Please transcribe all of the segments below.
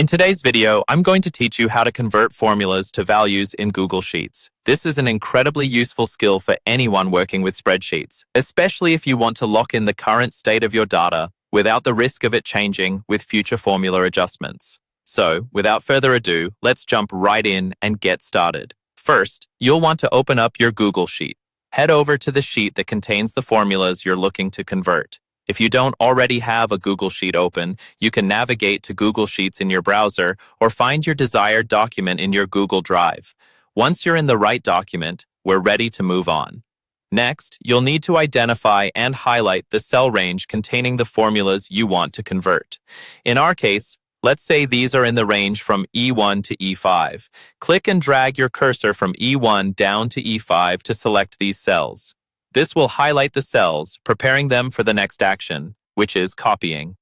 In today's video, I'm going to teach you how to convert formulas to values in Google Sheets. This is an incredibly useful skill for anyone working with spreadsheets, especially if you want to lock in the current state of your data without the risk of it changing with future formula adjustments. So, without further ado, let's jump right in and get started. First, you'll want to open up your Google Sheet. Head over to the sheet that contains the formulas you're looking to convert. If you don't already have a Google Sheet open, you can navigate to Google Sheets in your browser or find your desired document in your Google Drive. Once you're in the right document, we're ready to move on. Next, you'll need to identify and highlight the cell range containing the formulas you want to convert. In our case, let's say these are in the range from E1 to E5. Click and drag your cursor from E1 down to E5 to select these cells. This will highlight the cells, preparing them for the next action, which is copying.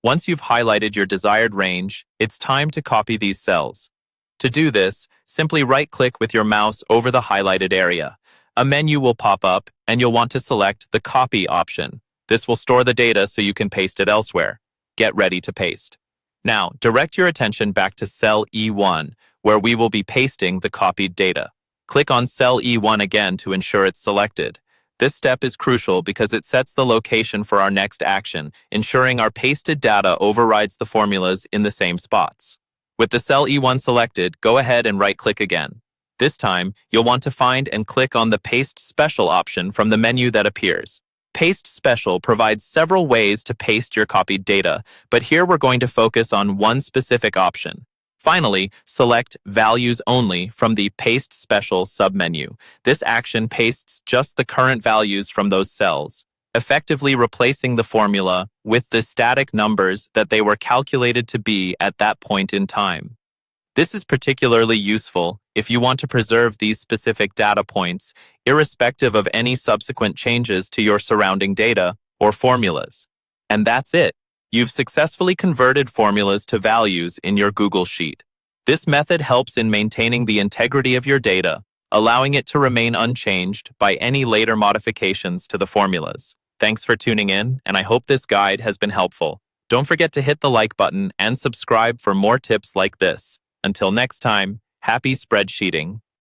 Once you've highlighted your desired range, it's time to copy these cells. To do this, simply right-click with your mouse over the highlighted area. A menu will pop up, and you'll want to select the Copy option. This will store the data so you can paste it elsewhere. Get ready to paste. Now, direct your attention back to cell E1, where we will be pasting the copied data. Click on cell E1 again to ensure it's selected. This step is crucial because it sets the location for our next action, ensuring our pasted data overrides the formulas in the same spots. With the cell E1 selected, go ahead and right-click again. This time, you'll want to find and click on the Paste Special option from the menu that appears. Paste Special provides several ways to paste your copied data, but here we're going to focus on one specific option. Finally, select Values Only from the Paste Special submenu. This action pastes just the current values from those cells, effectively replacing the formula with the static numbers that they were calculated to be at that point in time. This is particularly useful if you want to preserve these specific data points, irrespective of any subsequent changes to your surrounding data or formulas. And that's it. You've successfully converted formulas to values in your Google Sheet. This method helps in maintaining the integrity of your data, allowing it to remain unchanged by any later modifications to the formulas. Thanks for tuning in, and I hope this guide has been helpful. Don't forget to hit the like button and subscribe for more tips like this. Until next time, happy spreadsheeting.